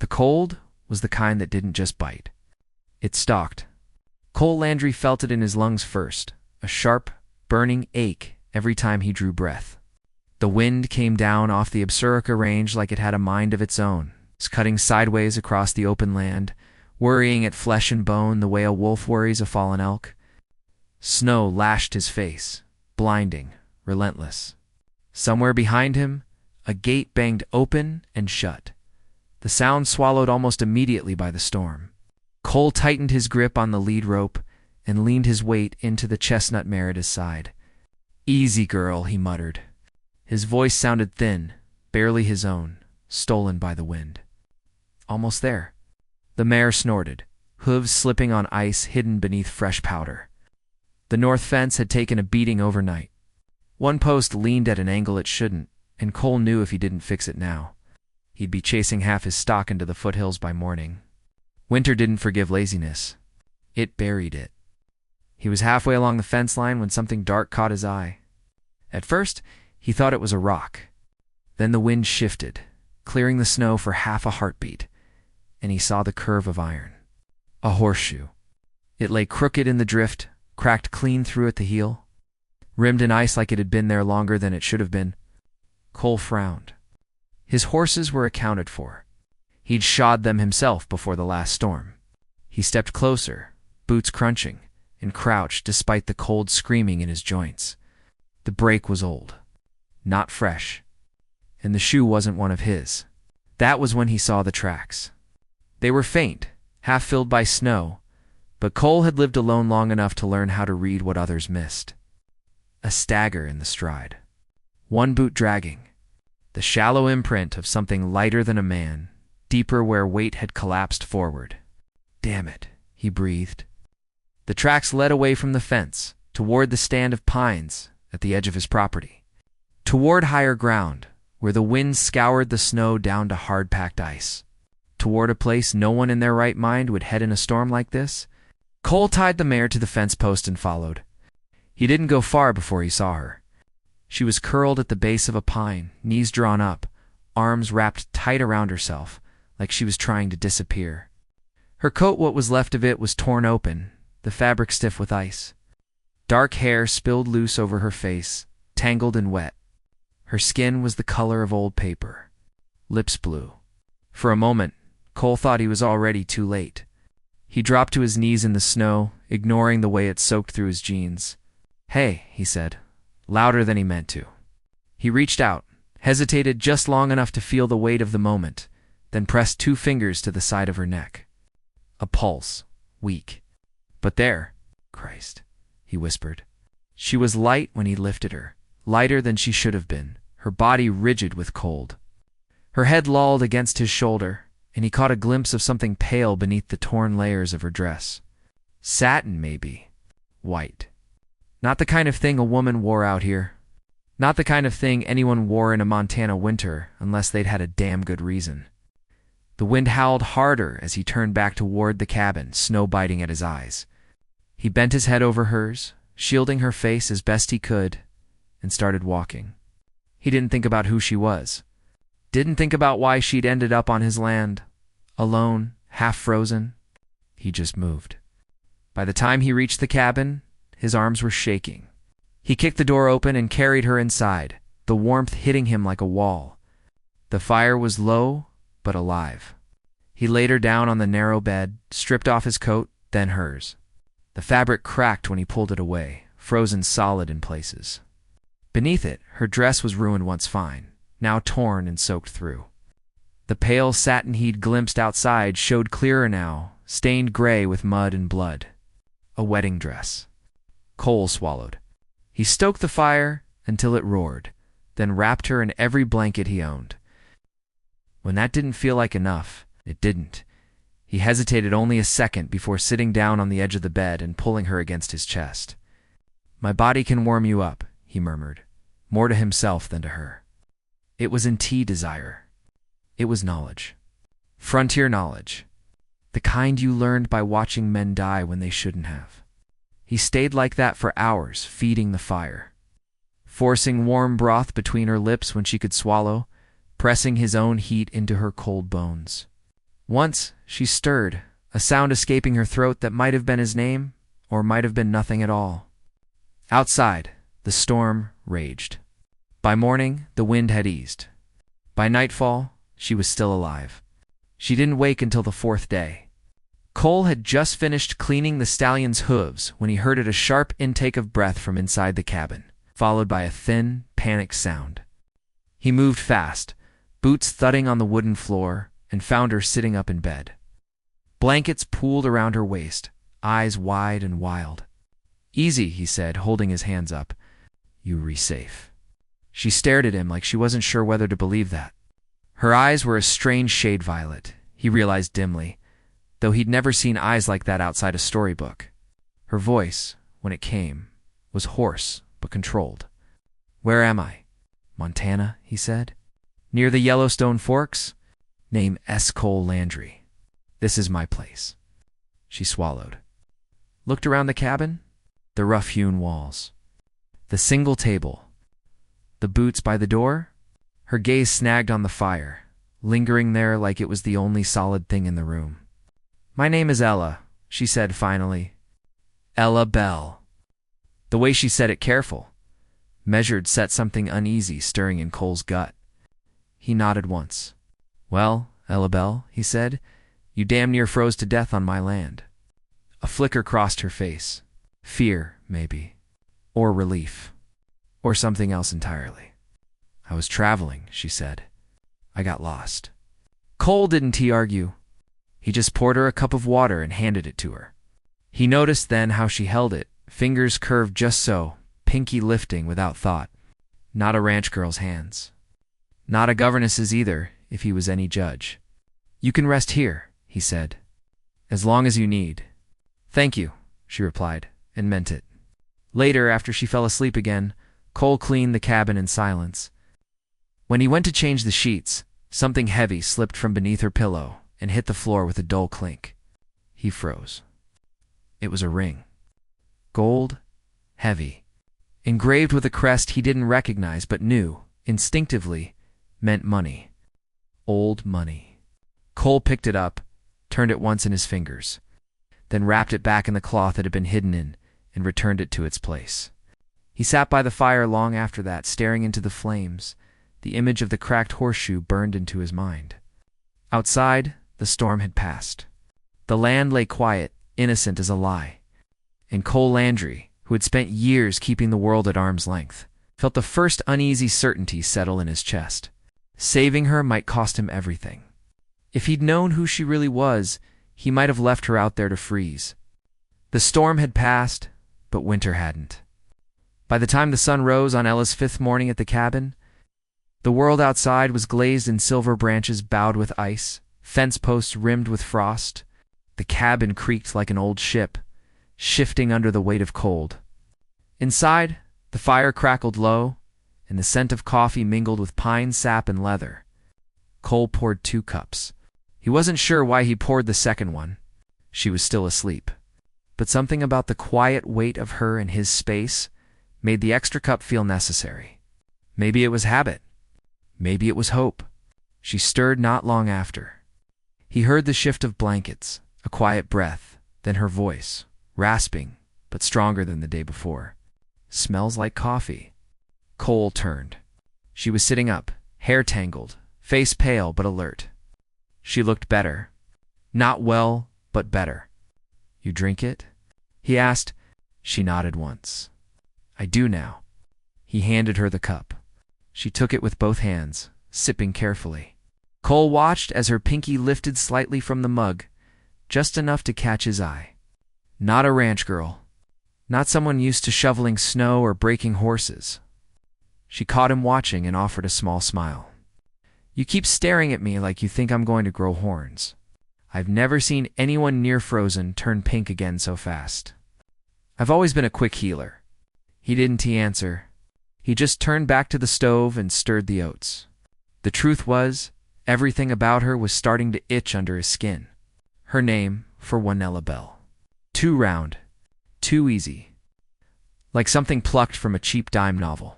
The cold was the kind that didn't just bite. It stalked. Cole Landry felt it in his lungs first, a sharp, burning ache every time he drew breath. The wind came down off the Absurica range like it had a mind of its own, cutting sideways across the open land, worrying at flesh and bone the way a wolf worries a fallen elk. Snow lashed his face, blinding, relentless. Somewhere behind him, a gate banged open and shut, the sound swallowed almost immediately by the storm. Cole tightened his grip on the lead rope and leaned his weight into the chestnut mare at his side. "Easy, girl," he muttered. His voice sounded thin, barely his own, stolen by the wind. Almost there. The mare snorted, hooves slipping on ice hidden beneath fresh powder. The north fence had taken a beating overnight. One post leaned at an angle it shouldn't, and Cole knew if he didn't fix it now, he'd be chasing half his stock into the foothills by morning. Winter didn't forgive laziness. It buried it. He was halfway along the fence line when something dark caught his eye. At first, he thought it was a rock. Then the wind shifted, clearing the snow for half a heartbeat, and he saw the curve of iron. A horseshoe. It lay crooked in the drift, cracked clean through at the heel, rimmed in ice like it had been there longer than it should have been. Cole frowned. His horses were accounted for. He'd shod them himself before the last storm. He stepped closer, boots crunching, and crouched despite the cold screaming in his joints. The break was old, not fresh, and the shoe wasn't one of his. That was when he saw the tracks. They were faint, half filled by snow, but Cole had lived alone long enough to learn how to read what others missed. A stagger in the stride. One boot dragging. The shallow imprint of something lighter than a man, deeper where weight had collapsed forward. "Damn it," he breathed. The tracks led away from the fence, toward the stand of pines at the edge of his property. Toward higher ground, where the wind scoured the snow down to hard-packed ice. Toward a place no one in their right mind would head in a storm like this. Cole tied the mare to the fence post and followed. He didn't go far before he saw her. She was curled at the base of a pine, knees drawn up, arms wrapped tight around herself, like she was trying to disappear. Her coat, what was left of it, was torn open, the fabric stiff with ice. Dark hair spilled loose over her face, tangled and wet. Her skin was the color of old paper. Lips blue. For a moment, Cole thought he was already too late. He dropped to his knees in the snow, ignoring the way it soaked through his jeans. "Hey," he said, louder than he meant to. He reached out, hesitated just long enough to feel the weight of the moment, then pressed 2 fingers to the side of her neck. A pulse, weak. But there, Christ, he whispered. She was light when he lifted her, lighter than she should have been, her body rigid with cold. Her head lolled against his shoulder, and he caught a glimpse of something pale beneath the torn layers of her dress. Satin, maybe. White. Not the kind of thing a woman wore out here. Not the kind of thing anyone wore in a Montana winter unless they'd had a damn good reason. The wind howled harder as he turned back toward the cabin, snow biting at his eyes. He bent his head over hers, shielding her face as best he could, and started walking. He didn't think about who she was. Didn't think about why she'd ended up on his land, alone, half frozen. He just moved. By the time he reached the cabin, his arms were shaking. He kicked the door open and carried her inside, the warmth hitting him like a wall. The fire was low, but alive. He laid her down on the narrow bed, stripped off his coat, then hers. The fabric cracked when he pulled it away, frozen solid in places. Beneath it, her dress was ruined once fine, now torn and soaked through. The pale satin he'd glimpsed outside showed clearer now, stained gray with mud and blood. A wedding dress. Cole swallowed. He stoked the fire until it roared, then wrapped her in every blanket he owned. When that didn't feel like enough, it didn't. He hesitated only a second before sitting down on the edge of the bed and pulling her against his chest. "My body can warm you up," he murmured, more to himself than to her. It was in desire. It was knowledge. Frontier knowledge. The kind you learned by watching men die when they shouldn't have. He stayed like that for hours, feeding the fire. Forcing warm broth between her lips when she could swallow, pressing his own heat into her cold bones. Once, she stirred, a sound escaping her throat that might have been his name, or might have been nothing at all. Outside, the storm raged. By morning, the wind had eased. By nightfall, she was still alive. She didn't wake until the fourth day. Cole had just finished cleaning the stallion's hooves when he heard a sharp intake of breath from inside the cabin, followed by a thin, panicked sound. He moved fast, boots thudding on the wooden floor, and found her sitting up in bed. Blankets pooled around her waist, eyes wide and wild. "Easy," he said, holding his hands up. "You re safe." She stared at him like she wasn't sure whether to believe that. Her eyes were a strange shade violet, he realized dimly, though he'd never seen eyes like that outside a storybook. Her voice, when it came, was hoarse but controlled. "Where am I?" "Montana," he said. "Near the Yellowstone Forks? Name S. Cole Landry. This is my place." She swallowed. Looked around the cabin. The rough-hewn walls. The single table. The boots by the door. Her gaze snagged on the fire, lingering there like it was the only solid thing in the room. "My name is Ella," she said finally. "Ella Bell." The way she said it careful, measured, set something uneasy stirring in Cole's gut. He nodded once. "Well, Ella Bell," he said, "you damn near froze to death on my land." A flicker crossed her face. Fear, maybe. Or relief. Or something else entirely. "I was traveling," she said. "I got lost." Cole didn't argue. He just poured her a cup of water and handed it to her. He noticed then how she held it, fingers curved just so, pinky lifting without thought. Not a ranch girl's hands. Not a governess's either, if he was any judge. "You can rest here," he said. "As long as you need." "Thank you," she replied, and meant it. Later, after she fell asleep again, Cole cleaned the cabin in silence. When he went to change the sheets, something heavy slipped from beneath her pillow and hit the floor with a dull clink. He froze. It was a ring. Gold, heavy, engraved with a crest he didn't recognize but knew, instinctively, meant money. Old money. Cole picked it up, turned it once in his fingers, then wrapped it back in the cloth it had been hidden in and returned it to its place. He sat by the fire long after that, staring into the flames. The image of the cracked horseshoe burned into his mind. Outside, the storm had passed. The land lay quiet, innocent as a lie. And Cole Landry, who had spent years keeping the world at arm's length, felt the first uneasy certainty settle in his chest. Saving her might cost him everything. If he'd known who she really was, he might have left her out there to freeze. The storm had passed, but winter hadn't. By the time the sun rose on Ella's fifth morning at the cabin, the world outside was glazed in silver branches bowed with ice, fence posts rimmed with frost. The cabin creaked like an old ship, shifting under the weight of cold. Inside, the fire crackled low, and the scent of coffee mingled with pine sap and leather. Cole poured 2 cups. He wasn't sure why he poured the second one. She was still asleep. But something about the quiet weight of her in his space made the extra cup feel necessary. Maybe it was habit. Maybe it was hope. She stirred not long after. He heard the shift of blankets, a quiet breath, then her voice, rasping, but stronger than the day before. "Smells like coffee." Cole turned. She was sitting up, hair tangled, face pale but alert. She looked better. Not well, but better. "You drink it?" he asked. She nodded once. "I do now." He handed her the cup. She took it with both hands, sipping carefully. Cole watched as her pinky lifted slightly from the mug, just enough to catch his eye. Not a ranch girl. Not someone used to shoveling snow or breaking horses. She caught him watching and offered a small smile. "You keep staring at me like you think I'm going to grow horns. I've never seen anyone near frozen turn pink again so fast. I've always been a quick healer." He didn't answer. He just turned back to the stove and stirred the oats. The truth was, everything about her was starting to itch under his skin. Her name, for one, Ella Bell. Too round. Too easy. Like something plucked from a cheap dime novel.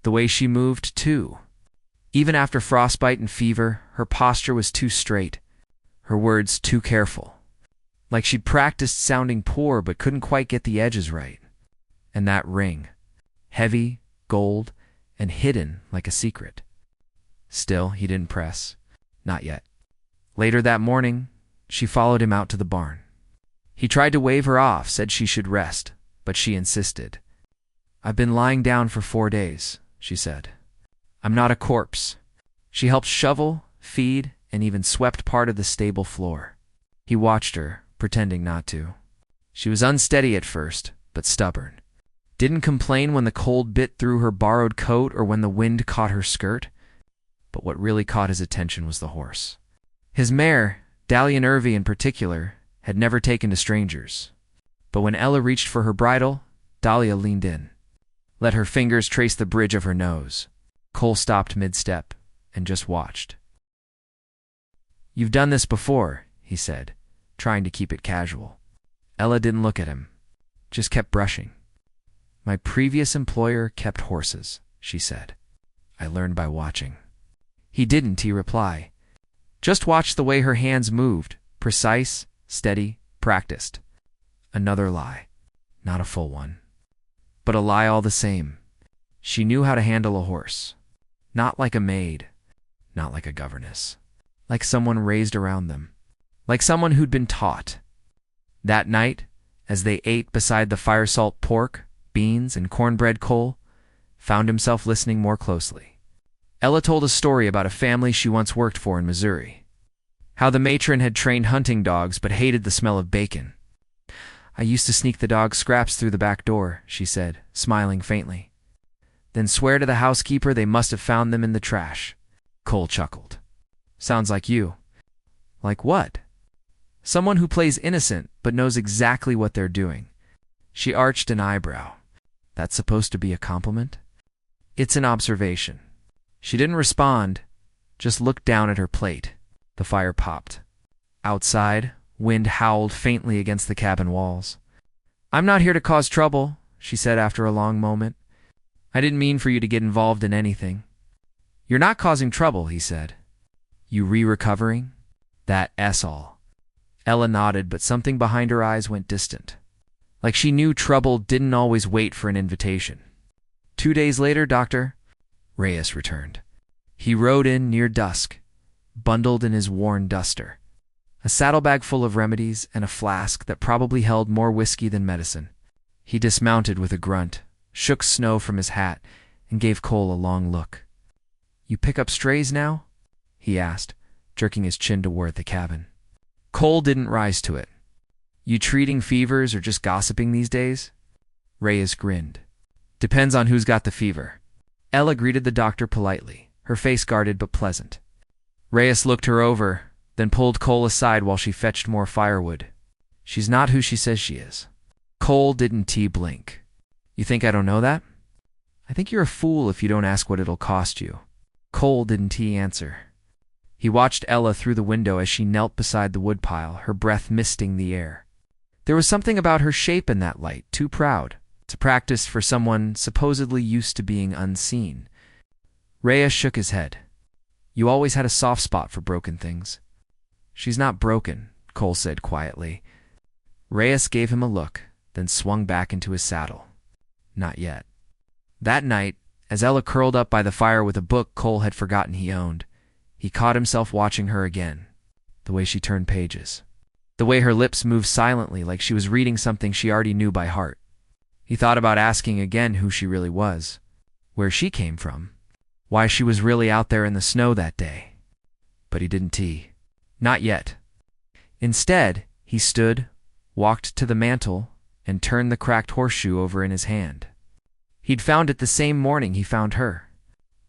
The way she moved, too. Even after frostbite and fever, her posture was too straight. her words too careful. Like she'd practiced sounding poor but couldn't quite get the edges right. And that ring. Heavy, gold, and hidden like a secret. Still, he didn't press. Not yet. Later that morning, she followed him out to the barn. He tried to wave her off, said she should rest, but she insisted. "I've been lying down for 4 days," she said. "I'm not a corpse." She helped shovel, feed, and even swept part of the stable floor. He watched her, pretending not to. She was unsteady at first, but stubborn. Didn't complain when the cold bit through her borrowed coat or when the wind caught her skirt. But what really caught his attention was the horse. His mare, Dahlia Nervy in particular, had never taken to strangers. But when Ella reached for her bridle, Dahlia leaned in. Let her fingers trace the bridge of her nose. Cole stopped mid-step and just watched. "You've done this before," he said, trying to keep it casual. Ella didn't look at him, just kept brushing. "My previous employer kept horses," she said. "I learned by watching." He didn't, he replied. Just watched the way her hands moved, precise, steady, practiced. Another lie. Not a full one. But a lie all the same. She knew how to handle a horse. Not like a maid. Not like a governess. Like someone raised around them. Like someone who'd been taught. That night, as they ate beside the fire-salt pork, beans, and cornbread, Cole found himself listening more closely. Ella told a story about a family she once worked for in Missouri. How the matron had trained hunting dogs but hated the smell of bacon. "I used to sneak the dog scraps through the back door," she said, smiling faintly. "Then swear to the housekeeper they must have found them in the trash." Cole chuckled. "Sounds like you." "Like what?" "Someone who plays innocent but knows exactly what they're doing." She arched an eyebrow. "That's supposed to be a compliment?" "It's an observation." She didn't respond, just looked down at her plate. The fire popped. Outside, wind howled faintly against the cabin walls. "I'm not here to cause trouble," she said after a long moment. "I didn't mean for you to get involved in anything." "You're not causing trouble," he said. "You re-recovering?" "That's all." Ella nodded, but something behind her eyes went distant. Like she knew trouble didn't always wait for an invitation. 2 days later, Dr. Reyes returned. He rode in near dusk, bundled in his worn duster. A saddlebag full of remedies and a flask that probably held more whiskey than medicine. He dismounted with a grunt, shook snow from his hat, and gave Cole a long look. "You pick up strays now?" he asked, jerking his chin toward the cabin. Cole didn't rise to it. "You treating fevers or just gossiping these days?" Reyes grinned. "Depends on who's got the fever." Ella greeted the doctor politely, her face guarded but pleasant. Reyes looked her over, then pulled Cole aside while she fetched more firewood. "She's not who she says she is." Cole didn't blink. "You think I don't know that?" "I think you're a fool if you don't ask what it'll cost you." Cole didn't answer. He watched Ella through the window as she knelt beside the woodpile, her breath misting the air. There was something about her shape in that light, too proud to practice for someone supposedly used to being unseen. Reyes shook his head. "You always had a soft spot for broken things." "She's not broken," Cole said quietly. Reyes gave him a look, then swung back into his saddle. "Not yet." That night, as Ella curled up by the fire with a book Cole had forgotten he owned, he caught himself watching her again, the way she turned pages, the way her lips moved silently like she was reading something she already knew by heart. He thought about asking again who she really was, where she came from, why she was really out there in the snow that day. But he didn't. Not yet. Instead, he stood, walked to the mantel, and turned the cracked horseshoe over in his hand. He'd found it the same morning he found her,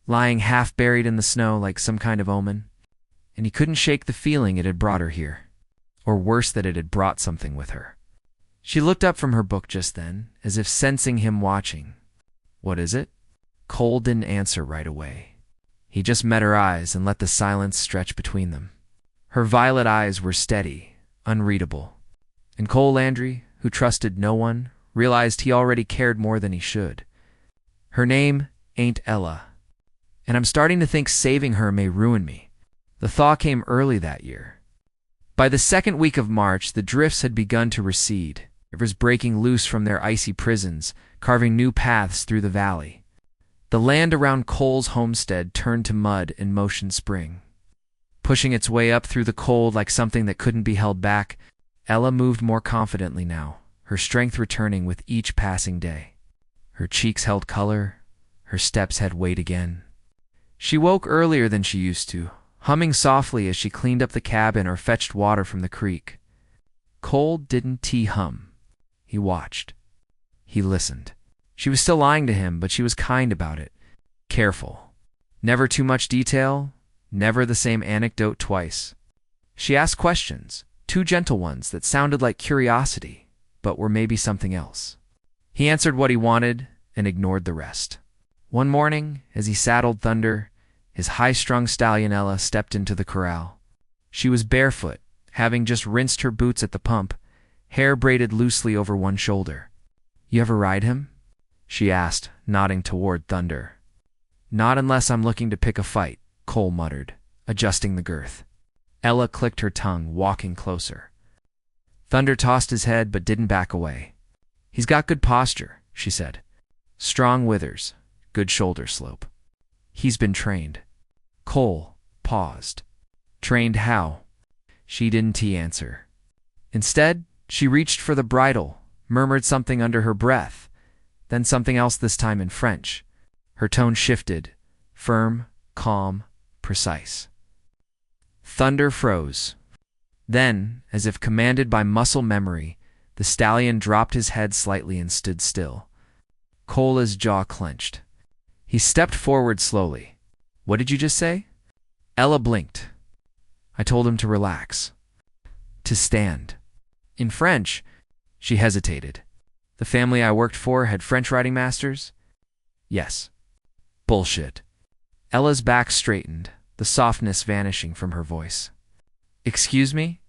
lying half buried in the snow like some kind of omen, and he couldn't shake the feeling it had brought her here, or worse, that it had brought something with her. She looked up from her book just then, as if sensing him watching. "What is it?" Cole didn't answer right away. He just met her eyes and let the silence stretch between them. Her violet eyes were steady, unreadable, and Cole Landry, who trusted no one, realized he already cared more than he should. "Her name ain't Ella, and I'm starting to think saving her may ruin me." The thaw came early that year. By the second week of March, the drifts had begun to recede, rivers breaking loose from their icy prisons, carving new paths through the valley. The land around Cole's homestead turned to mud in motion spring. Pushing its way up through the cold like something that couldn't be held back, Ella moved more confidently now, her strength returning with each passing day. Her cheeks held color, her steps had weight again. She woke earlier than she used to, humming softly as she cleaned up the cabin or fetched water from the creek. Cole didn't hum. He watched. He listened. She was still lying to him, but she was kind about it. Careful. Never too much detail, never the same anecdote twice. She asked questions, two gentle ones that sounded like curiosity, but were maybe something else. He answered what he wanted and ignored the rest. One morning, as he saddled Thunder, his high-strung stallion Ella stepped into the corral. She was barefoot, having just rinsed her boots at the pump, hair braided loosely over one shoulder. "You ever ride him?" she asked, nodding toward Thunder. "Not unless I'm looking to pick a fight," Cole muttered, adjusting the girth. Ella clicked her tongue, walking closer. Thunder tossed his head but didn't back away. "He's got good posture," she said. "Strong withers, good shoulder slope. He's been trained." Cole paused. "Trained how?" She didn't answer. Instead, she reached for the bridle, murmured something under her breath, then something else, this time in French. Her tone shifted, firm, calm, precise. Thunder froze. Then, as if commanded by muscle memory, the stallion dropped his head slightly and stood still. Cole's jaw clenched. He stepped forward slowly. "What did you just say?" Ella blinked. "I told him to relax. To stand." In French, she hesitated. "The family I worked for had French riding masters?" "Yes." "Bullshit." Ella's back straightened, the softness vanishing from her voice. "Excuse me?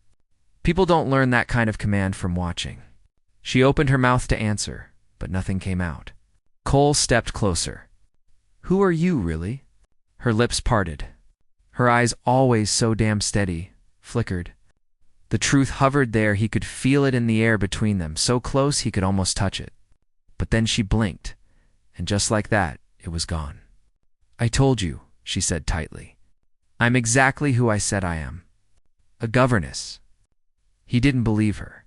People don't learn that kind of command from watching." She opened her mouth to answer, but nothing came out. Cole stepped closer. "Who are you, really?" Her lips parted. Her eyes, always so damn steady, flickered. The truth hovered there. He could feel it in the air between them, so close he could almost touch it. But then she blinked, and just like that, it was gone. "I told you," she said tightly. "I'm exactly who I said I am. A governess." He didn't believe her.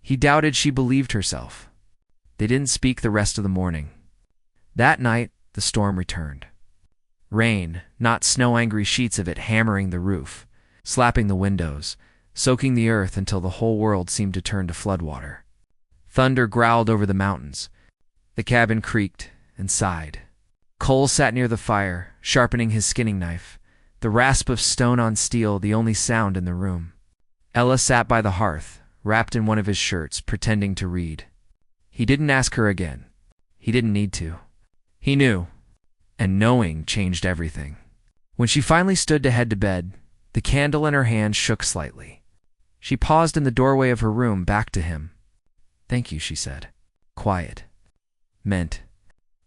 He doubted she believed herself. They didn't speak the rest of the morning. That night, the storm returned. Rain, not snow-angry sheets of it hammering the roof, slapping the windows, soaking the earth until the whole world seemed to turn to floodwater. Thunder growled over the mountains. The cabin creaked and sighed. Cole sat near the fire, sharpening his skinning knife, the rasp of stone on steel the only sound in the room. Ella sat by the hearth, wrapped in one of his shirts, pretending to read. He didn't ask her again. He didn't need to. He knew, and knowing changed everything. When she finally stood to head to bed, the candle in her hand shook slightly. She paused in the doorway of her room, back to him. "Thank you," she said. Quiet. Meant.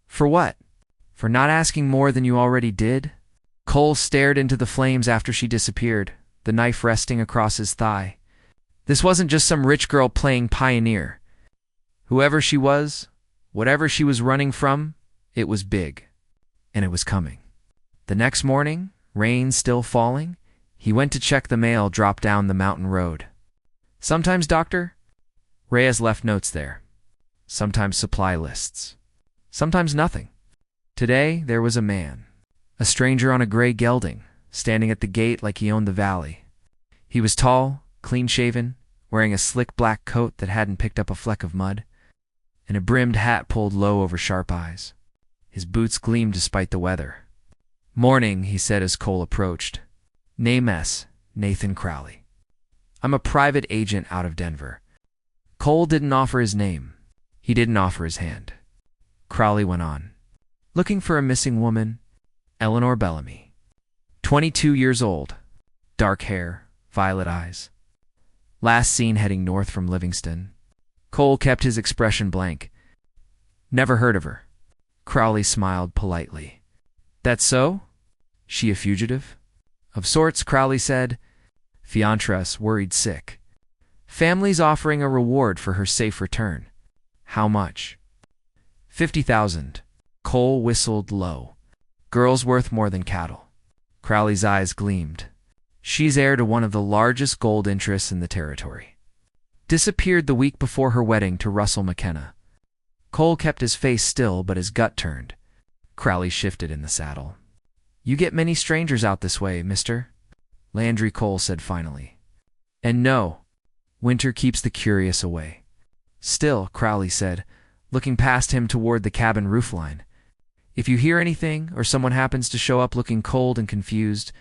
"For what? For not asking more than you already did?" Cole stared into the flames after she disappeared, the knife resting across his thigh. This wasn't just some rich girl playing pioneer. Whoever she was, whatever she was running from, it was big. And it was coming. The next morning, rain still falling, he went to check the mail drop down the mountain road. "Sometimes, doctor?" Reyes left notes there. Sometimes supply lists. Sometimes nothing. Today, there was a man. A stranger on a gray gelding, standing at the gate like he owned the valley. He was tall, clean-shaven, wearing a slick black coat that hadn't picked up a fleck of mud, and a brimmed hat pulled low over sharp eyes. His boots gleamed despite the weather. "Morning," he said as Cole approached. "Name S. Nathan Crowley. I'm a private agent out of Denver." Cole didn't offer his name. He didn't offer his hand. Crowley went on. "Looking for a missing woman, Eleanor Bellamy. 22 years old. Dark hair, violet eyes. Last seen heading north from Livingston." Cole kept his expression blank. "Never heard of her." Crowley smiled politely. "That's so? She a fugitive?" "Of sorts," Crowley said. Fiantres worried sick. Families offering a reward for her safe return. How much? 50,000. Cole whistled low. Girl's worth more than cattle. Crowley's eyes gleamed. She's heir to one of the largest gold interests in the territory. Disappeared the week before her wedding to Russell McKenna. Cole kept his face still, but his gut turned. Crowley shifted in the saddle. You get many strangers out this way, mister? Landry Cole said finally. And no, winter keeps the curious away. Still, Crowley said, looking past him toward the cabin roofline. If you hear anything, or someone happens to show up looking cold and confused,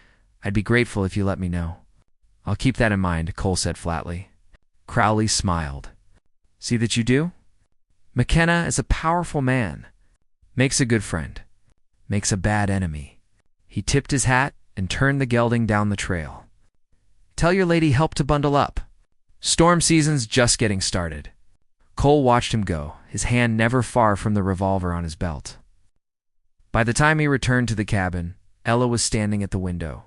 I'd be grateful if you let me know. I'll keep that in mind, Cole said flatly. Crowley smiled. See that you do? McKenna is a powerful man. Makes a good friend. Makes a bad enemy. He tipped his hat and turned the gelding down the trail. Tell your lady help to bundle up. Storm season's just getting started. Cole watched him go, his hand never far from the revolver on his belt. By the time he returned to the cabin, Ella was standing at the window.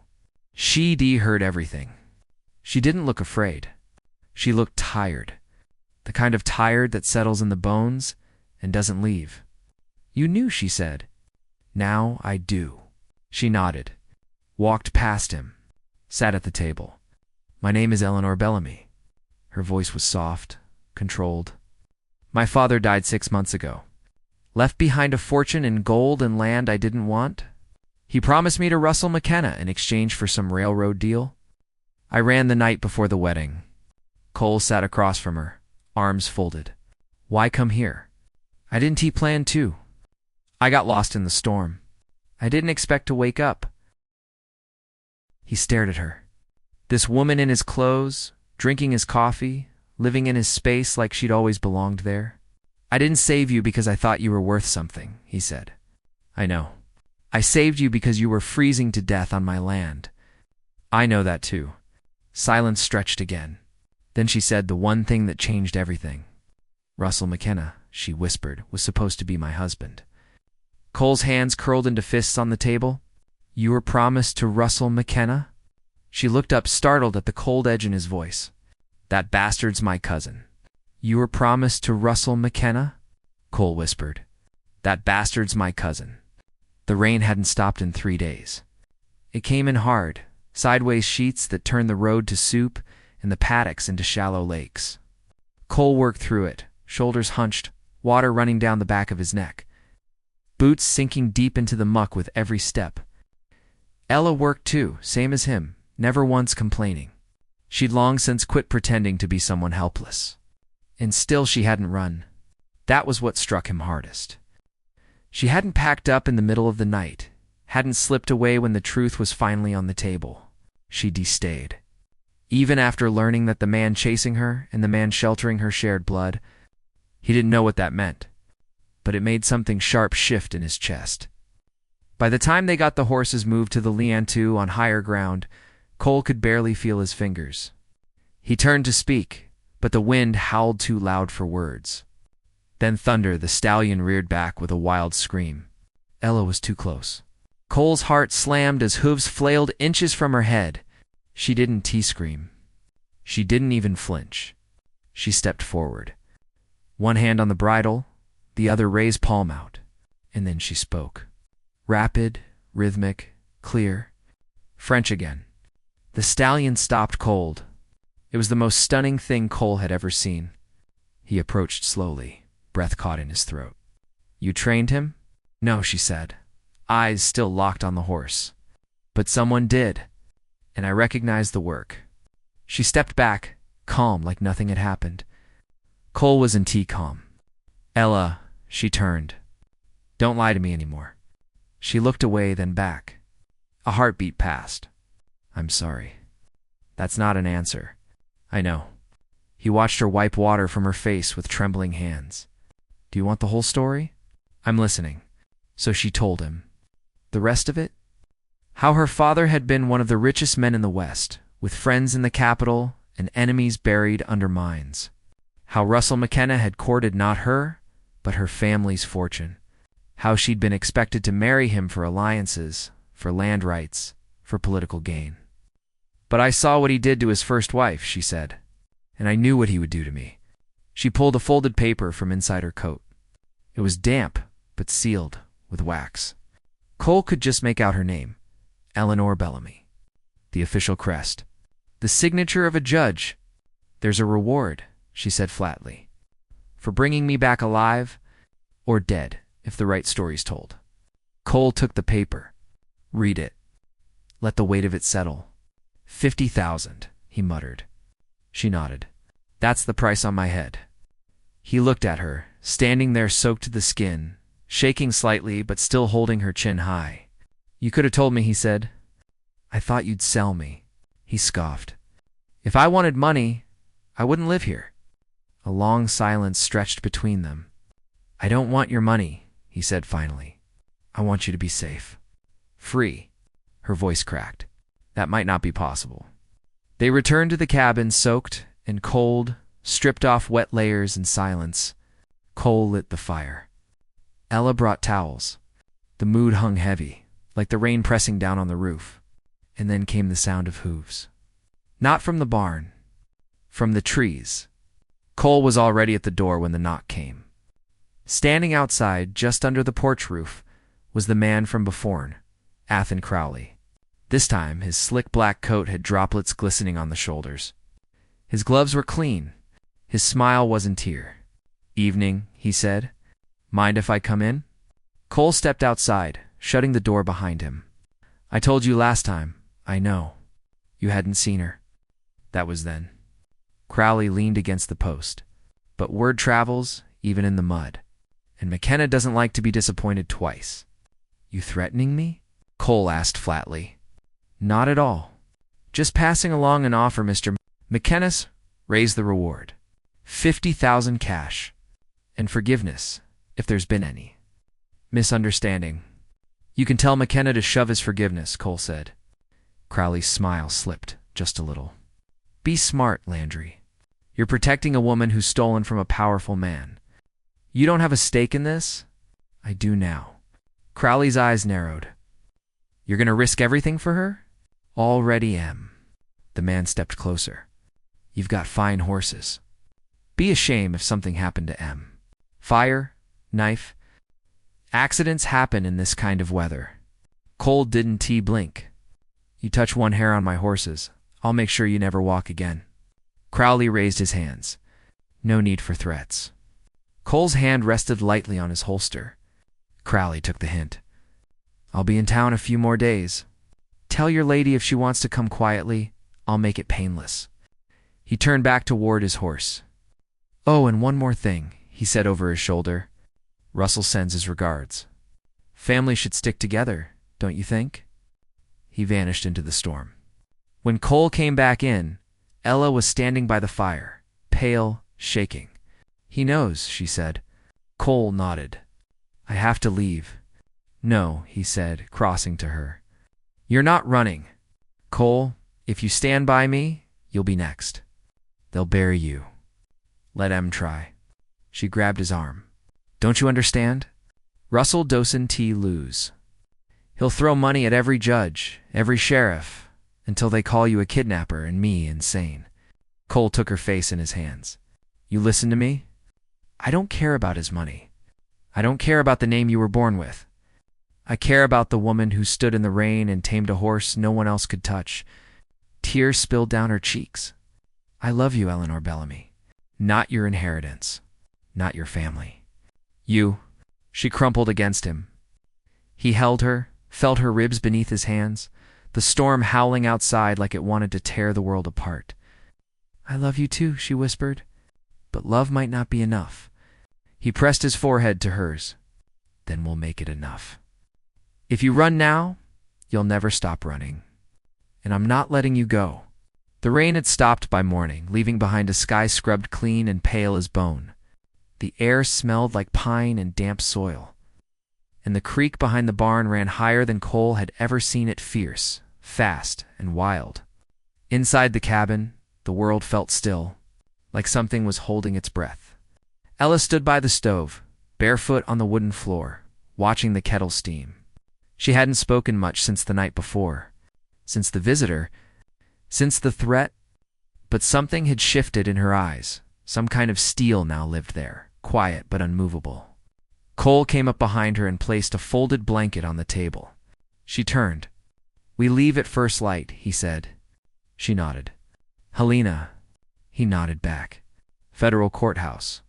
She heard everything. She didn't look afraid. She looked tired. The kind of tired that settles in the bones and doesn't leave. You knew, she said. Now I do. She nodded, walked past him, sat at the table. My name is Eleanor Bellamy. Her voice was soft, controlled. My father died 6 months ago. Left behind a fortune in gold and land I didn't want. He promised me to Russell McKenna in exchange for some railroad deal. I ran the night before the wedding. Cole sat across from her, arms folded. Why come here? I didn't plan to. I got lost in the storm. I didn't expect to wake up. He stared at her. This woman in his clothes, drinking his coffee, living in his space like she'd always belonged there. I didn't save you because I thought you were worth something, he said. I know. I saved you because you were freezing to death on my land. I know that too. Silence stretched again. Then she said the one thing that changed everything. Russell McKenna, she whispered, was supposed to be my husband. Cole's hands curled into fists on the table. You were promised to Russell McKenna? She looked up, startled at the cold edge in his voice. That bastard's my cousin. You were promised to Russell McKenna? Cole whispered. That bastard's my cousin. The rain hadn't stopped in 3 days. It came in hard, sideways sheets that turned the road to soup and the paddocks into shallow lakes. Cole worked through it, shoulders hunched, water running down the back of his neck. Boots sinking deep into the muck with every step. Ella worked too, same as him, never once complaining. She'd long since quit pretending to be someone helpless. And still she hadn't run. That was what struck him hardest. She hadn't packed up in the middle of the night, hadn't slipped away when the truth was finally on the table. She'd stayed. Even after learning that the man chasing her and the man sheltering her shared blood, he didn't know what that meant, but it made something sharp shift in his chest. By the time they got the horses moved to the Liantu on higher ground, Cole could barely feel his fingers. He turned to speak, but the wind howled too loud for words. Then thunder, the stallion reared back with a wild scream. Ella was too close. Cole's heart slammed as hooves flailed inches from her head. She didn't T-scream. She didn't even flinch. She stepped forward. One hand on the bridle, the other raised palm out. And then she spoke. Rapid, rhythmic, clear. French again. The stallion stopped cold. It was the most stunning thing Cole had ever seen. He approached slowly, breath caught in his throat. You trained him? No, she said, eyes still locked on the horse. But someone did, and I recognized the work. She stepped back, calm like nothing had happened. Cole was in calm. Ella, she turned. Don't lie to me anymore. She looked away, then back. A heartbeat passed. I'm sorry. That's not an answer. I know. He watched her wipe water from her face with trembling hands. Do you want the whole story? I'm listening. So she told him. The rest of it? How her father had been one of the richest men in the West, with friends in the capital and enemies buried under mines. How Russell McKenna had courted not her, but her family's fortune. How she'd been expected to marry him for alliances, for land rights, for political gain. But I saw what he did to his first wife, she said, and I knew what he would do to me. She pulled a folded paper from inside her coat. It was damp, but sealed with wax. Cole could just make out her name, Eleanor Bellamy. The official crest. The signature of a judge. There's a reward, she said flatly, for bringing me back alive or dead, if the right story's told. Cole took the paper. Read it. Let the weight of it settle. 50,000, he muttered. She nodded. That's the price on my head. He looked at her, standing there soaked to the skin, shaking slightly but still holding her chin high. You could have told me, he said. I thought you'd sell me, he scoffed. If I wanted money, I wouldn't live here. A long silence stretched between them. I don't want your money, he said finally. I want you to be safe. Free. Her voice cracked. That might not be possible. They returned to the cabin soaked and cold, stripped off wet layers in silence. Cole lit the fire. Ella brought towels. The mood hung heavy, like the rain pressing down on the roof. And then came the sound of hooves. Not from the barn. From the trees. Cole was already at the door when the knock came. Standing outside, just under the porch roof, was the man from before, Athen Crowley. This time, his slick black coat had droplets glistening on the shoulders. His gloves were clean. His smile wasn't here. Evening, he said. Mind if I come in? Cole stepped outside, shutting the door behind him. I told you last time, I know. You hadn't seen her. That was then. Crowley leaned against the post. But word travels, even in the mud. And McKenna doesn't like to be disappointed twice. You threatening me? Cole asked flatly. Not at all. Just passing along an offer, Mr. McKenna's raised the reward. 50,000 cash. And forgiveness, if there's been any. Misunderstanding. You can tell McKenna to shove his forgiveness, Cole said. Crowley's smile slipped just a little. Be smart, Landry. You're protecting a woman who's stolen from a powerful man. You don't have a stake in this? I do now. Crowley's eyes narrowed. You're going to risk everything for her? Already am. The man stepped closer. You've got fine horses. Be a shame if something happened to M. Fire, knife. Accidents happen in this kind of weather. Cole didn't blink. You touch one hair on my horses, I'll make sure you never walk again. Crowley raised his hands. No need for threats. Cole's hand rested lightly on his holster. Crowley took the hint. I'll be in town a few more days. Tell your lady if she wants to come quietly, I'll make it painless. He turned back toward his horse. Oh, and one more thing, he said over his shoulder. Russell sends his regards. Family should stick together, don't you think? He vanished into the storm. When Cole came back in, Ella was standing by the fire, pale, shaking. He knows, she said. Cole nodded. I have to leave. No, he said, crossing to her. You're not running. Cole, if you stand by me, you'll be next. They'll bury you. Let M try. She grabbed his arm. Don't you understand? Russell doesn't lose. He'll throw money at every judge, every sheriff, until they call you a kidnapper and me insane. Cole took her face in his hands. You listen to me? I don't care about his money. I don't care about the name you were born with. I care about the woman who stood in the rain and tamed a horse no one else could touch. Tears spilled down her cheeks. I love you, Eleanor Bellamy. Not your inheritance. Not your family. You. She crumpled against him. He held her, felt her ribs beneath his hands, the storm howling outside like it wanted to tear the world apart. I love you too, she whispered. But love might not be enough. He pressed his forehead to hers. Then we'll make it enough. If you run now, you'll never stop running. And I'm not letting you go. The rain had stopped by morning, leaving behind a sky scrubbed clean and pale as bone. The air smelled like pine and damp soil. And the creek behind the barn ran higher than Cole had ever seen it, fierce, fast, and wild. Inside the cabin, the world felt still, like something was holding its breath. Ella stood by the stove, barefoot on the wooden floor, watching the kettle steam. She hadn't spoken much since the night before, since the visitor, Since the threat, but something had shifted in her eyes. Some kind of steel now lived there, quiet but unmovable. Cole came up behind her and placed a folded blanket on the table. She turned. "We leave at first light," he said. She nodded. "Helena," he nodded back. "Federal courthouse.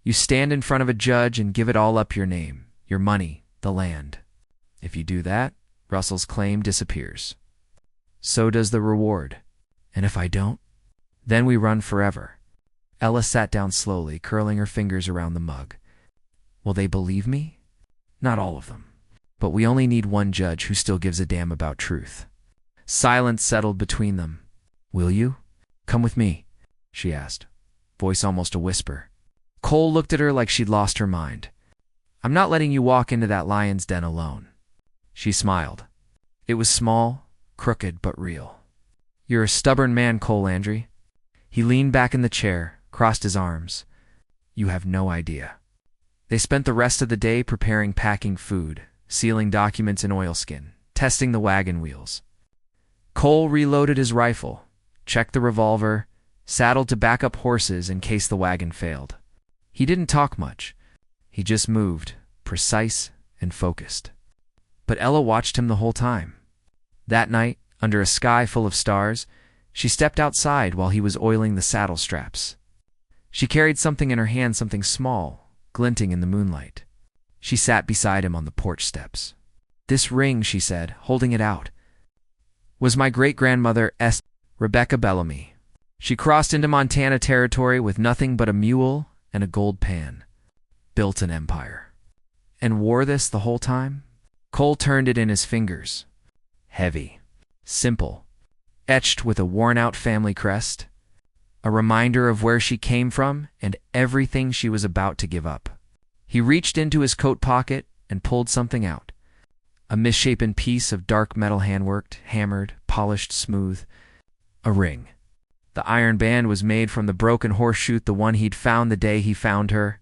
You stand in front of a judge and give it all up, your name, your money, the land. If you do that, Russell's claim disappears. So does the reward. And if I don't, then we run forever." Ella sat down slowly, curling her fingers around the mug. "Will they believe me?" "Not all of them. But we only need one judge who still gives a damn about truth." Silence settled between them. "Will you? Come with me?" she asked, voice almost a whisper. Cole looked at her like she'd lost her mind. "I'm not letting you walk into that lion's den alone." She smiled. It was small, crooked, but real. "You're a stubborn man, Cole Landry." He leaned back in the chair, crossed his arms. "You have no idea." They spent the rest of the day preparing packing food, sealing documents in oilskin, testing the wagon wheels. Cole reloaded his rifle, checked the revolver, saddled to back up horses in case the wagon failed. He didn't talk much. He just moved, precise and focused. But Ella watched him the whole time. That night, under a sky full of stars, she stepped outside while he was oiling the saddle straps. She carried something in her hand, something small, glinting in the moonlight. She sat beside him on the porch steps. "This ring," she said, holding it out, "was my great-grandmother Rebecca Bellamy. She crossed into Montana territory with nothing but a mule and a gold pan. Built an empire. And wore this the whole time?" Cole turned it in his fingers. Heavy. Simple. Etched with a worn-out family crest. A reminder of where she came from and everything she was about to give up. He reached into his coat pocket and pulled something out. A misshapen piece of dark metal handworked, hammered, polished smooth. A ring. The iron band was made from the broken horseshoe, the one he'd found the day he found her.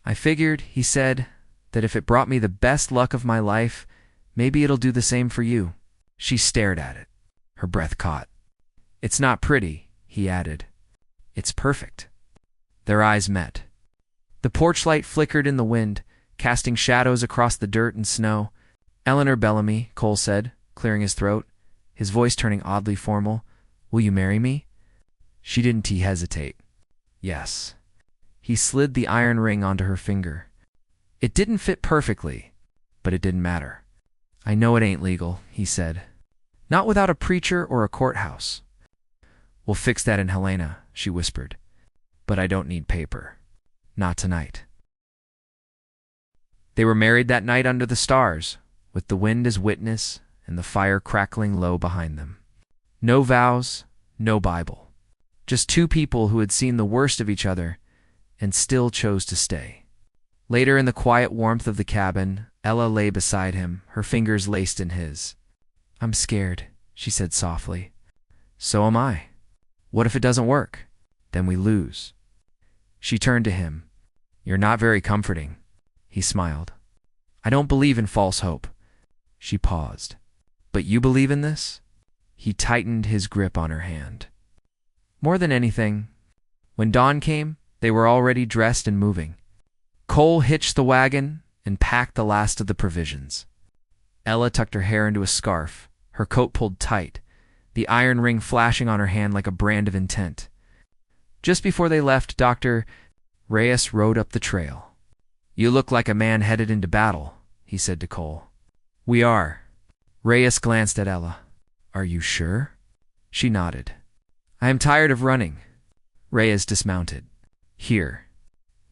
"I figured," he said, "that if it brought me the best luck of my life, maybe it'll do the same for you." She stared at it. Her breath caught. "It's not pretty," he added. "It's perfect." Their eyes met. The porch light flickered in the wind, casting shadows across the dirt and snow. "Eleanor Bellamy," Cole said, clearing his throat, his voice turning oddly formal. "Will you marry me?" She didn't hesitate. "Yes." He slid the iron ring onto her finger. It didn't fit perfectly, but it didn't matter. "I know it ain't legal," he said. "Not without a preacher or a courthouse." "We'll fix that in Helena," she whispered. "But I don't need paper. Not tonight." They were married that night under the stars, with the wind as witness and the fire crackling low behind them. No vows, no Bible. Just two people who had seen the worst of each other and still chose to stay. Later, in the quiet warmth of the cabin, Ella lay beside him, her fingers laced in his. "I'm scared," she said softly. "So am I. What if it doesn't work? Then we lose." She turned to him. "You're not very comforting." He smiled. "I don't believe in false hope." She paused. "But you believe in this?" He tightened his grip on her hand. "More than anything." When dawn came, they were already dressed and moving. Cole hitched the wagon and packed the last of the provisions. Ella tucked her hair into a scarf, her coat pulled tight, the iron ring flashing on her hand like a brand of intent. Just before they left, Dr. Reyes rode up the trail. "You look like a man headed into battle," he said to Cole. "We are." Reyes glanced at Ella. "Are you sure?" She nodded. "I am tired of running." Reyes dismounted. "Here."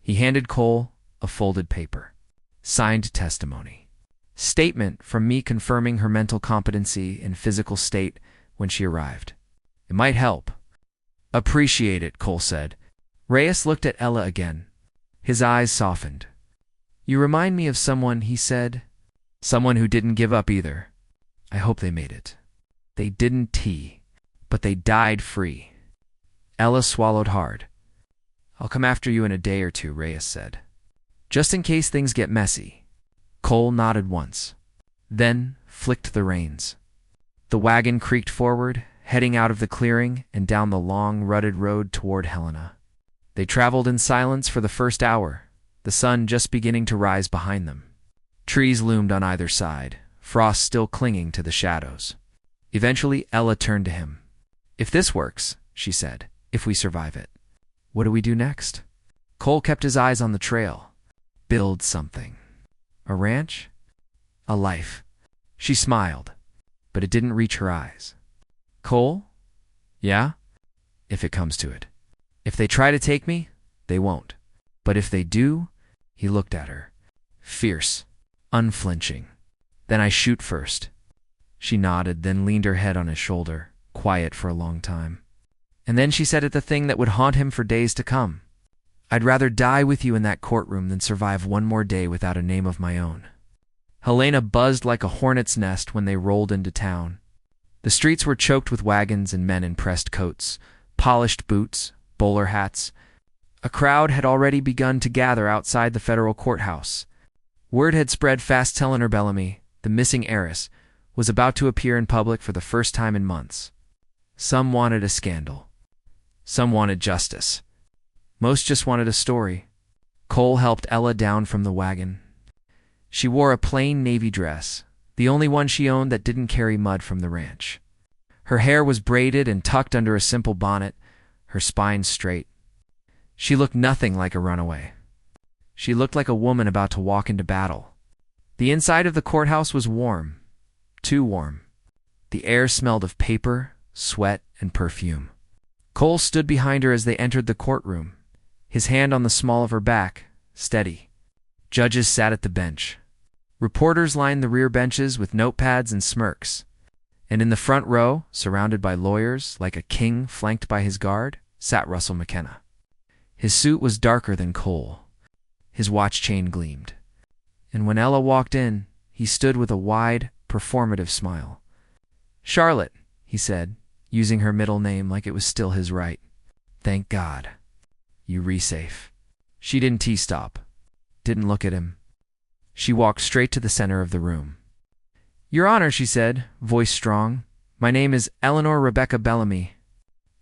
He handed Cole a folded paper. Signed testimony. Statement from me confirming her mental competency and physical state when she arrived. It might help. "Appreciate it," Cole said. Reyes looked at Ella again. His eyes softened. "You remind me of someone," he said. "Someone who didn't give up either. I hope they made it. They didn't but they died free." Ella swallowed hard. "I'll come after you in a day or two," Reyes said. "Just in case things get messy." Cole nodded once, then flicked the reins. The wagon creaked forward, heading out of the clearing and down the long, rutted road toward Helena. They traveled in silence for the first hour, the sun just beginning to rise behind them. Trees loomed on either side, frost still clinging to the shadows. Eventually, Ella turned to him. "If this works," she said, "if we survive it, what do we do next?" Cole kept his eyes on the trail. "Build something. A ranch? A life." She smiled, but it didn't reach her eyes. "Cole? Yeah? If it comes to it. If they try to take me, they won't. But if they do," he looked at her, fierce, unflinching. "Then I shoot first." She nodded, then leaned her head on his shoulder, quiet for a long time. And then she said it the thing that would haunt him for days to come. "I'd rather die with you in that courtroom than survive one more day without a name of my own." Helena buzzed like a hornet's nest when they rolled into town. The streets were choked with wagons and men in pressed coats, polished boots, bowler hats. A crowd had already begun to gather outside the federal courthouse. Word had spread fast telling her Bellamy, the missing heiress, was about to appear in public for the first time in months. Some wanted a scandal. Some wanted justice. Most just wanted a story. Cole helped Ella down from the wagon. She wore a plain navy dress, the only one she owned that didn't carry mud from the ranch. Her hair was braided and tucked under a simple bonnet, her spine straight. She looked nothing like a runaway. She looked like a woman about to walk into battle. The inside of the courthouse was warm, too warm. The air smelled of paper, sweat, and perfume. Cole stood behind her as they entered the courtroom, his hand on the small of her back, steady. Judges sat at the bench. Reporters lined the rear benches with notepads and smirks. And in the front row, surrounded by lawyers, like a king flanked by his guard, sat Russell McKenna. His suit was darker than Cole. His watch chain gleamed. And when Ella walked in, he stood with a wide, performative smile. "Charlotte," he said, using her middle name like it was still his right. "Thank God. You re-safe." She didn't T-stop. Didn't look at him. She walked straight to the center of the room. "Your Honor," she said, voice strong, "my name is Eleanor Rebecca Bellamy.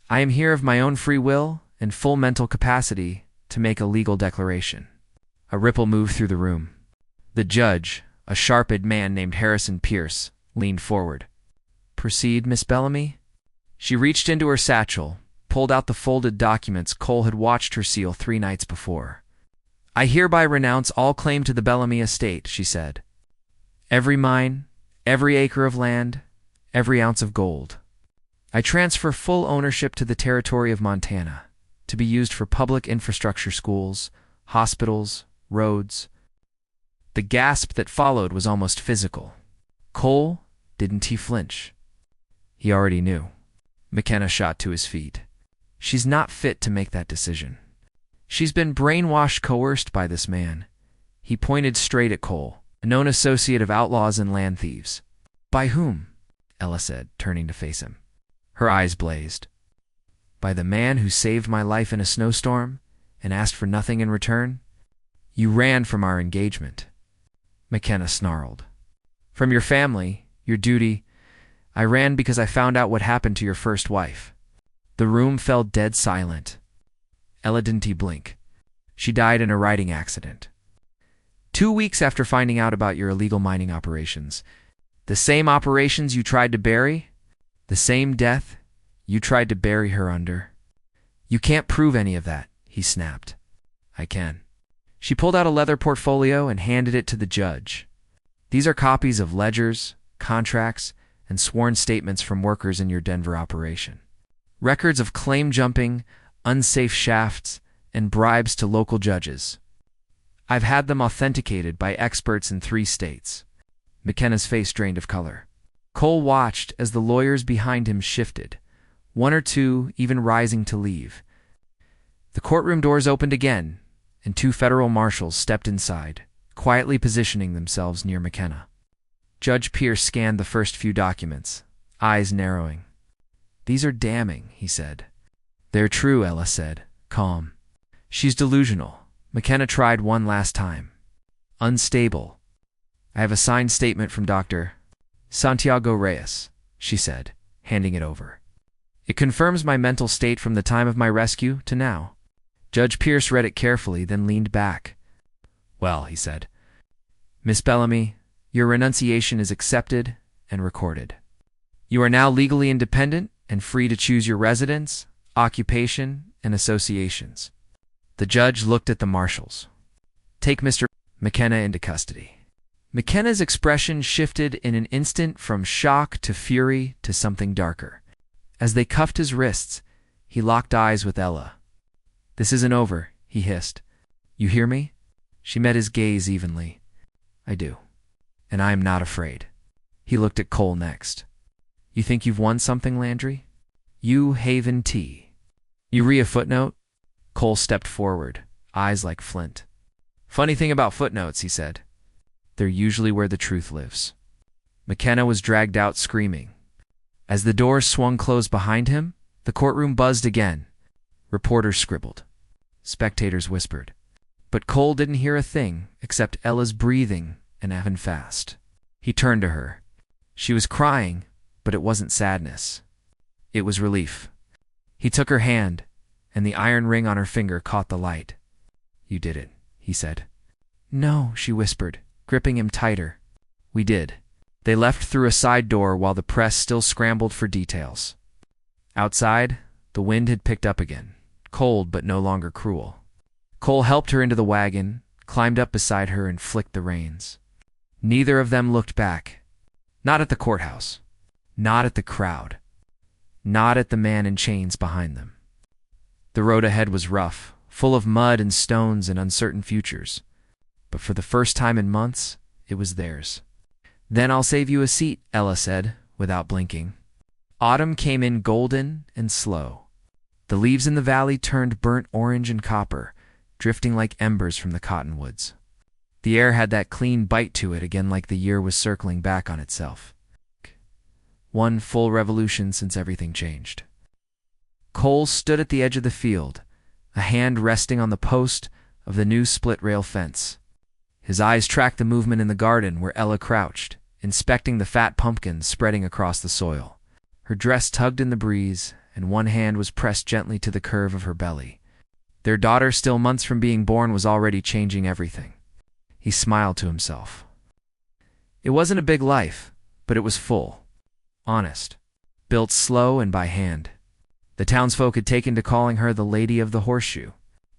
I am here of my own free will and full mental capacity to make a legal declaration." A ripple moved through the room. The judge, a sharp-eyed man named Harrison Pierce, leaned forward. "Proceed, Miss Bellamy." She reached into her satchel, pulled out the folded documents Cole had watched her seal 3 nights before. "I hereby renounce all claim to the Bellamy estate," she said. "Every mine, every acre of land, every ounce of gold. I transfer full ownership to the territory of Montana, to be used for public infrastructure schools, hospitals, roads." The gasp that followed was almost physical. Cole, didn't he flinch? He already knew. McKenna shot to his feet. "She's not fit to make that decision. She's been brainwashed, coerced by this man." He pointed straight at Cole, a known associate of outlaws and land thieves. "By whom?" Ella said, turning to face him. Her eyes blazed. "By the man who saved my life in a snowstorm and asked for nothing in return. You ran from our engagement." McKenna snarled. "From your family, your duty. I ran because I found out what happened to your first wife." The room fell dead silent. Ella didn't blink. "She died in a riding accident. 2 weeks after finding out about your illegal mining operations. The same operations you tried to bury, the same death you tried to bury her under." "You can't prove any of that," he snapped. "I can." She pulled out a leather portfolio and handed it to the judge. "These are copies of ledgers, contracts, and sworn statements from workers in your Denver operation. Records of claim jumping, unsafe shafts, and bribes to local judges. I've had them authenticated by experts in 3 states. McKenna's face drained of color. Cole watched as the lawyers behind him shifted, 1 or 2 even rising to leave. The courtroom doors opened again, and 2 federal marshals stepped inside, quietly positioning themselves near McKenna. Judge Pierce scanned the first few documents, eyes narrowing. "These are damning," he said. "They're true," Ella said, calm. "She's delusional." McKenna tried one last time. "Unstable. I have a signed statement from Dr. Santiago Reyes," she said, handing it over. It confirms my mental state from the time of my rescue to now. Judge Pierce read it carefully, then leaned back. Well, he said, Miss Bellamy, your renunciation is accepted and recorded. You are now legally independent and free to choose your residence, occupation, and associations. The judge looked at the marshals. Take Mr. McKenna into custody. McKenna's expression shifted in an instant from shock to fury to something darker. As they cuffed his wrists, he locked eyes with Ella. This isn't over, he hissed. You hear me? She met his gaze evenly. I do. And I am not afraid. He looked at Cole next. You think you've won something, Landry? You Haven T. You read a footnote? Cole stepped forward, eyes like flint. Funny thing about footnotes, he said. They're usually where the truth lives. McKenna was dragged out screaming. As the doors swung closed behind him, the courtroom buzzed again. Reporters scribbled. Spectators whispered. But Cole didn't hear a thing except Ella's breathing and having fast. He turned to her. She was crying, but it wasn't sadness. It was relief. He took her hand, and the iron ring on her finger caught the light. You did it, he said. No, she whispered, gripping him tighter. We did. They left through a side door while the press still scrambled for details. Outside, the wind had picked up again, cold but no longer cruel. Cole helped her into the wagon, climbed up beside her, and flicked the reins. Neither of them looked back. Not at the courthouse. Not at the crowd. Not at the man in chains behind them. The road ahead was rough, full of mud and stones and uncertain futures. But for the first time in months, it was theirs. Then I'll save you a seat, Ella said, without blinking. Autumn came in golden and slow. The leaves in the valley turned burnt orange and copper, drifting like embers from the cottonwoods. The air had that clean bite to it again, like the year was circling back on itself. One full revolution since everything changed. Cole stood at the edge of the field, a hand resting on the post of the new split-rail fence. His eyes tracked the movement in the garden where Ella crouched, inspecting the fat pumpkins spreading across the soil. Her dress tugged in the breeze, and one hand was pressed gently to the curve of her belly. Their daughter, still months from being born, was already changing everything. He smiled to himself. It wasn't a big life, but it was full. Honest. Built slow and by hand. The townsfolk had taken to calling her the Lady of the Horseshoe.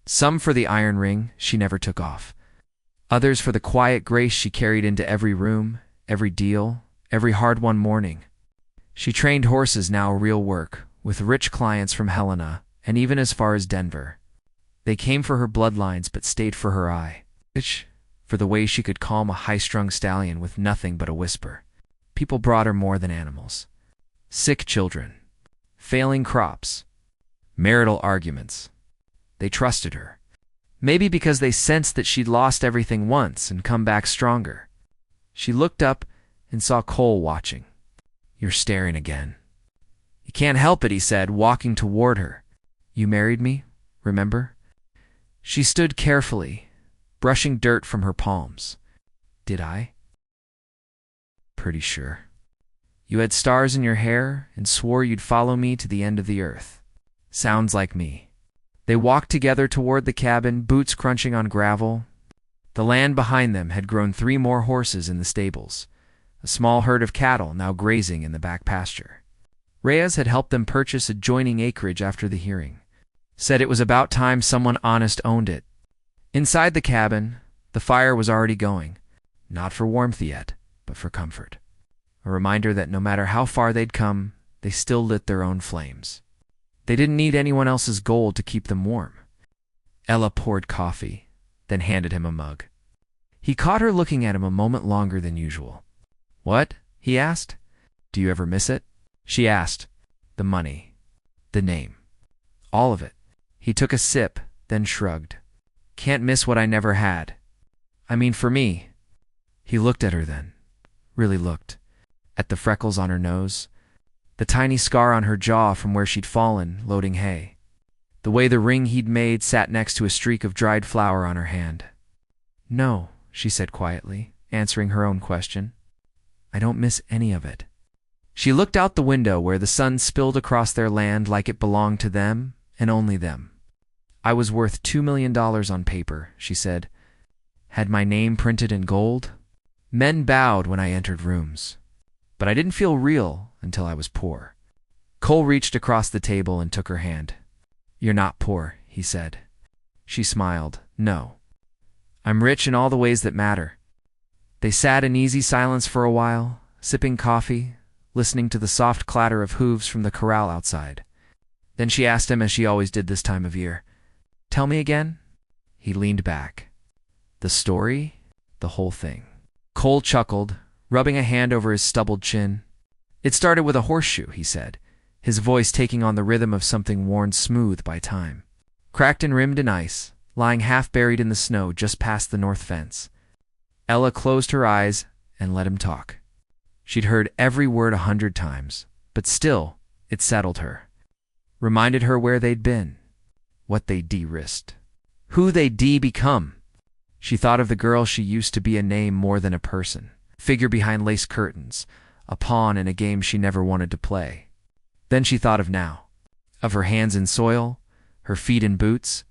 Some for the iron ring she never took off. Others for the quiet grace she carried into every room, every deal, every hard-won morning. She trained horses, now real work, with rich clients from Helena, and even as far as Denver. They came for her bloodlines but stayed for her eye. For the way she could calm a high-strung stallion with nothing but a whisper. People brought her more than animals. Sick children. Failing crops. Marital arguments. They trusted her. Maybe because they sensed that she'd lost everything once and come back stronger. She looked up and saw Cole watching. You're staring again. You can't help it, he said, walking toward her. You married me, remember? She stood carefully, brushing dirt from her palms. Did I? Pretty sure. You had stars in your hair and swore you'd follow me to the end of the earth. Sounds like me. They walked together toward the cabin, boots crunching on gravel. The land behind them had grown 3 more horses in the stables, a small herd of cattle now grazing in the back pasture. Reyes had helped them purchase adjoining acreage after the hearing. Said it was about time someone honest owned it. Inside the cabin, the fire was already going, not for warmth yet, but for comfort. A reminder that no matter how far they'd come, they still lit their own flames. They didn't need anyone else's gold to keep them warm. Ella poured coffee, then handed him a mug. He caught her looking at him a moment longer than usual. What? He asked. Do you ever miss it? She asked. The money. The name. All of it. He took a sip, then shrugged. Can't miss what I never had. I mean, for me. He looked at her then. Really looked. At the freckles on her nose. The tiny scar on her jaw from where she'd fallen, loading hay. The way the ring he'd made sat next to a streak of dried flour on her hand. No, she said quietly, answering her own question. I don't miss any of it. She looked out the window where the sun spilled across their land like it belonged to them and only them. I was worth $2 million on paper, she said. Had my name printed in gold? Men bowed when I entered rooms. But I didn't feel real until I was poor. Cole reached across the table and took her hand. You're not poor, he said. She smiled. No. I'm rich in all the ways that matter. They sat in easy silence for a while, sipping coffee, listening to the soft clatter of hooves from the corral outside. Then she asked him, as she always did this time of year, "Tell me again?" He leaned back. "The story? The whole thing." Cole chuckled, rubbing a hand over his stubbled chin. "It started with a horseshoe," he said, his voice taking on the rhythm of something worn smooth by time. "Cracked and rimmed in ice, lying half buried in the snow just past the north fence." Ella closed her eyes and let him talk. She'd heard every word 100 times, but still, it settled her. Reminded her where they'd been, what they'd de-risked, who they'd become. She thought of the girl she used to be, a name more than a person, figure behind lace curtains, a pawn in a game she never wanted to play. Then she thought of now, of her hands in soil, her feet in boots,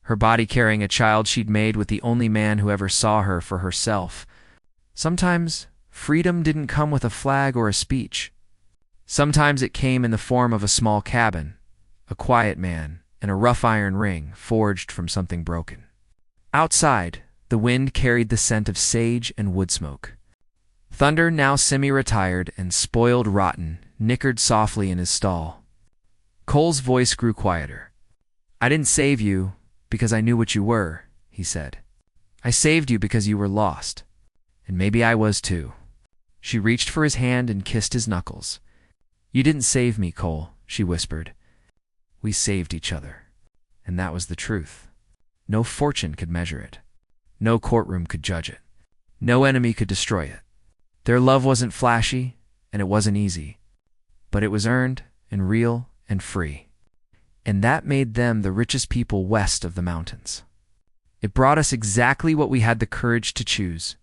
her body carrying a child she'd made with the only man who ever saw her for herself. Sometimes freedom didn't come with a flag or a speech. Sometimes it came in the form of a small cabin, a quiet man, and a rough iron ring forged from something broken. Outside, the wind carried the scent of sage and wood smoke. Thunder, now semi-retired and spoiled rotten, nickered softly in his stall. Cole's voice grew quieter. "I didn't save you because I knew what you were," he said. "I saved you because you were lost. And maybe I was too." She reached for his hand and kissed his knuckles. "You didn't save me, Cole," she whispered. "We saved each other." And that was the truth. No fortune could measure it. No courtroom could judge it. No enemy could destroy it. Their love wasn't flashy, and it wasn't easy. But it was earned and real and free. And that made them the richest people west of the mountains. It brought us exactly what we had the courage to choose.